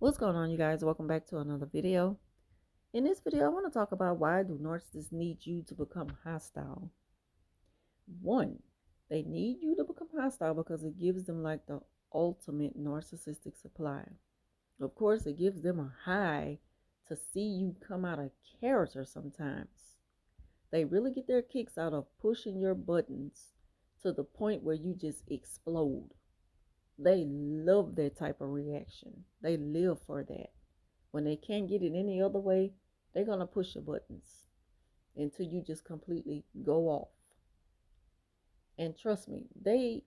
What's going on, you guys? Welcome back to another video. In this video, I want to talk about why do narcissists need you to become hostile. One, they need you to become hostile because it gives them like the ultimate narcissistic supply. Of course, it gives them a high to see you come out of character sometimes. They really get their kicks out of pushing your buttons to the point where you just explode. They love that type of reaction. They live for that. When they can't get it any other way, they're going to push your buttons until you just completely go off. And trust me, they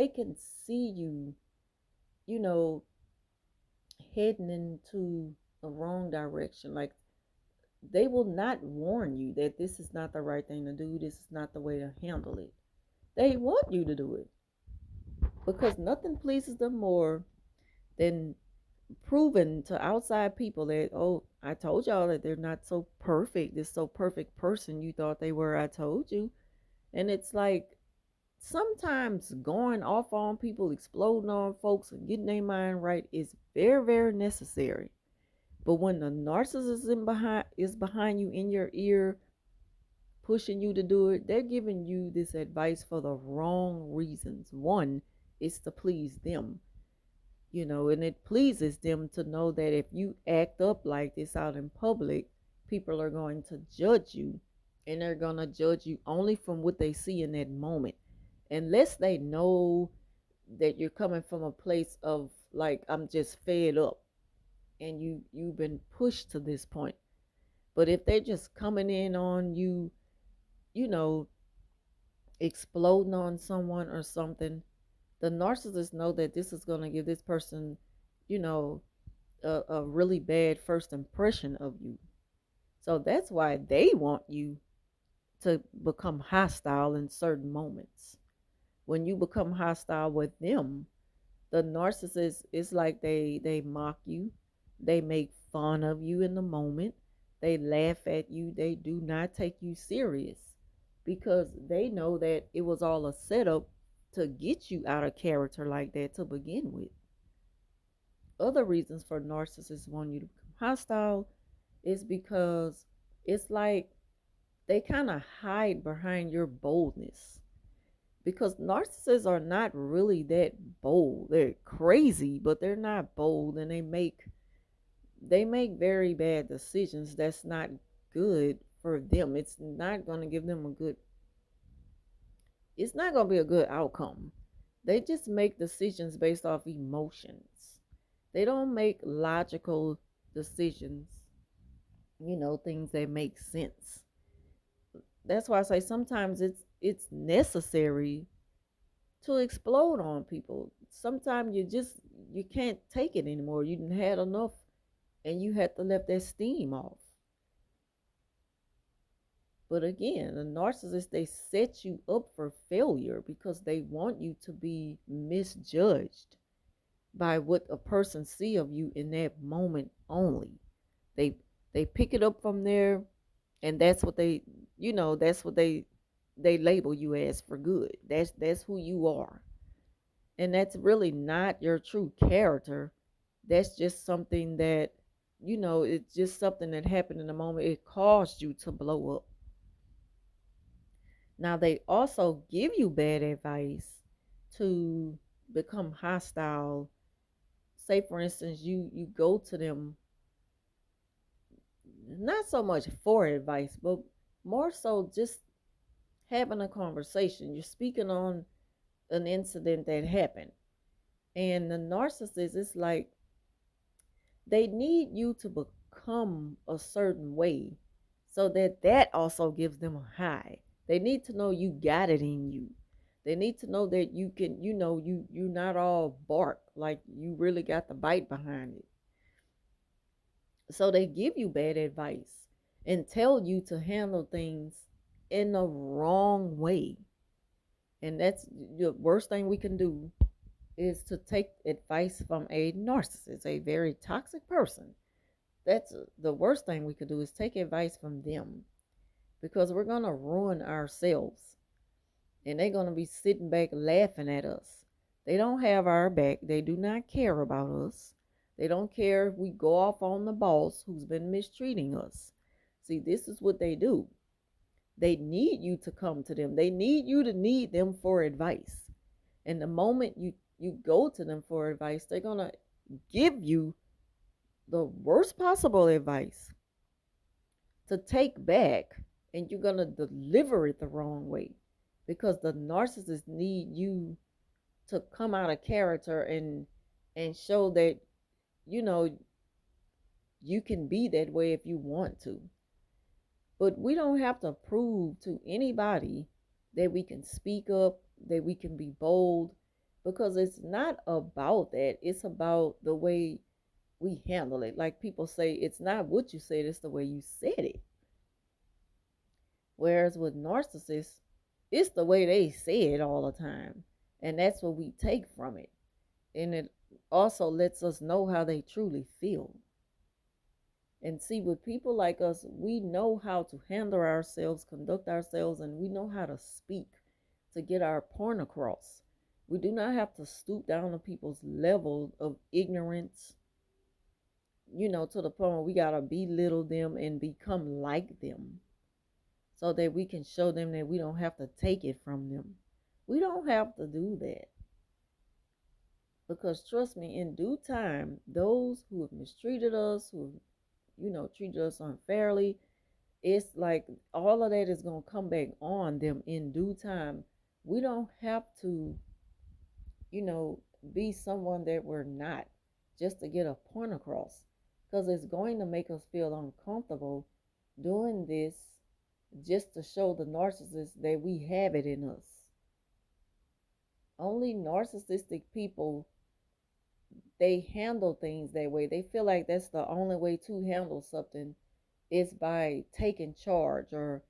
can see you, you know, heading into the wrong direction. Like they will not warn you that this is not the right thing to do, this is not the way to handle it. They want you to do it because nothing pleases them more than proven to outside people that, oh, I told y'all that they're not so perfect, this so perfect person you thought they were. I told you. And it's like sometimes going off on people, exploding on folks and getting their mind right is very, very necessary. But when the narcissism behind you in your ear, pushing you to do it, they're giving you this advice for the wrong reasons. One is to please them, and it pleases them to know that if you act up like this out in public, people are going to judge you, and they're going to judge you only from what they see in that moment. Unless they know that you're coming from a place of like, I'm just fed up and you've been pushed to this point. But if they're just coming in on you, you know, exploding on someone or something, the narcissists know that this is going to give this person, you know, a really bad first impression of you. So that's why they want you to become hostile in certain moments. When you become hostile with them, the narcissist is like they mock you, they make fun of you in the moment, they laugh at you, they do not take you serious because they know that it was all a setup to get you out of character like that to begin with. Other reasons for narcissists wanting you to become hostile is because it's like they kind of hide behind your boldness. Because narcissists are not really that bold. They're crazy, but they're not bold, and they make very bad decisions that's not good for them. It's not going to be a good outcome. They just make decisions based off emotions. They don't make logical decisions, things that make sense. That's why I say sometimes it's necessary to explode on people. Sometimes you can't take it anymore. You done had enough and you had to let that steam off. But again, the narcissist, they set you up for failure because they want you to be misjudged by what a person see of you in that moment only. They they pick it up from there, and that's what they label you as for good. That's who you are. And that's really not your true character. That's just something that, it's just something that happened in the moment. It caused you to blow up. Now, they also give you bad advice to become hostile. Say, for instance, you go to them not so much for advice, but more so just having a conversation. You're speaking on an incident that happened. And the narcissist is like, they need you to become a certain way so that also gives them a high. They need to know you got it in you. They need to know that you can, you're not all bark, like you really got the bite behind it. So they give you bad advice and tell you to handle things in the wrong way. And that's the worst thing we can do, is to take advice from a narcissist, a very toxic person. That's the worst thing we could do, is take advice from them, because we're going to ruin ourselves and they're going to be sitting back laughing at us. They don't have our back. They do not care about us. They don't care if we go off on the boss who's been mistreating us. See, this is what they do. They need you to come to them. They need you to need them for advice. And the moment you go to them for advice, they're going to give you the worst possible advice to take back, and you're going to deliver it the wrong way because the narcissist need you to come out of character and show that you know you can be that way if you want to. But we don't have to prove to anybody that we can speak up, that we can be bold, because it's not about that. It's about the way we handle it. Like people say, it's not what you said, it's the way you said it. Whereas with narcissists, it's the way they say it all the time. And that's what we take from it. And it also lets us know how they truly feel. And see, with people like us, we know how to handle ourselves, conduct ourselves, and we know how to speak to get our point across. We do not have to stoop down to people's level of ignorance, to the point where we got to belittle them and become like them so that we can show them that we don't have to take it from them. We don't have to do that. Because trust me, in due time, those who have mistreated us, who treated us unfairly, it's like all of that is going to come back on them in due time. We don't have to, you know, be someone that we're not just to get a point across, because it's going to make us feel uncomfortable doing this just to show the narcissist that we have it in us. Only narcissistic people, they handle things that way. They feel like that's the only way to handle something is by taking charge, or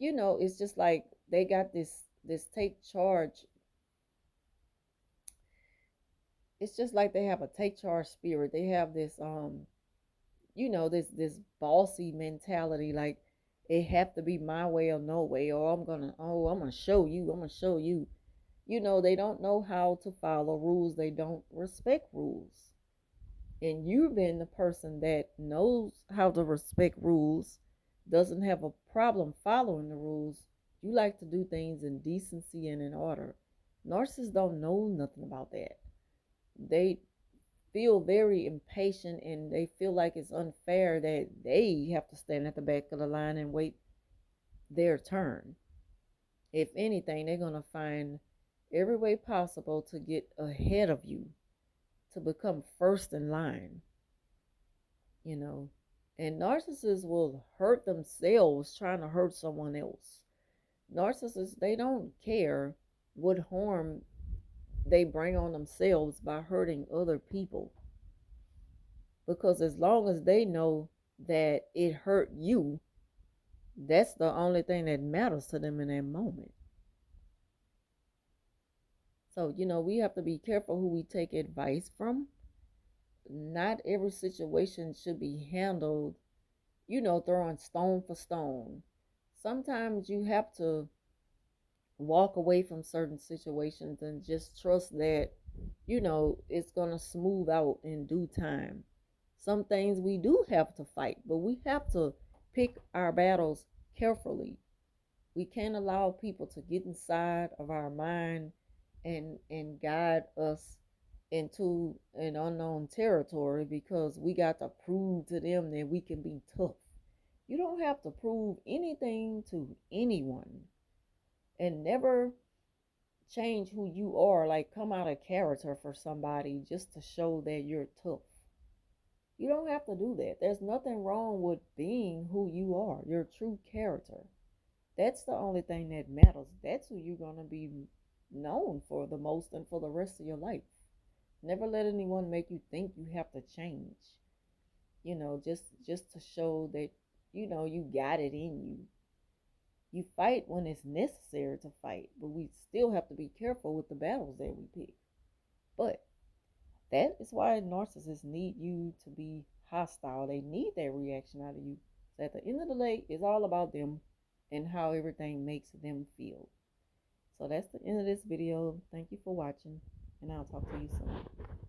it's just like they got this take charge. It's just like they have a take charge spirit. They have this this bossy mentality, like it have to be my way or no way, or I'm gonna show you, they don't know how to follow rules. They don't respect rules. And you've been the person that knows how to respect rules, doesn't have a problem following the rules. You like to do things in decency and in order. Narcissists don't know nothing about that. They feel very impatient, and they feel like it's unfair that they have to stand at the back of the line and wait their turn. If anything, they're going to find every way possible to get ahead of you, to become first in line, you know. And narcissists will hurt themselves trying to hurt someone else. Narcissists, they don't care what harm they bring on themselves by hurting other people. Because as long as they know that it hurt you, that's the only thing that matters to them in that moment. So, we have to be careful who we take advice from. Not every situation should be handled, throwing stone for stone. Sometimes you have to walk away from certain situations and just trust that, it's going to smooth out in due time. Some things we do have to fight, but we have to pick our battles carefully. We can't allow people to get inside of our mind and guide us into an unknown territory because we got to prove to them that we can be tough. You don't have to prove anything to anyone, and never change who you are, like come out of character for somebody just to show that you're tough. You don't have to do that. There's nothing wrong with being who you are, your true character. That's the only thing that matters. That's who you're going to be known for the most and for the rest of your life. Never let anyone make you think you have to change. Just to show that you got it in you. You fight when it's necessary to fight, but we still have to be careful with the battles that we pick. But that is why narcissists need you to be hostile. They need that reaction out of you. So at the end of the day, it's all about them and how everything makes them feel. So that's the end of this video. Thank you for watching, and I'll talk to you soon.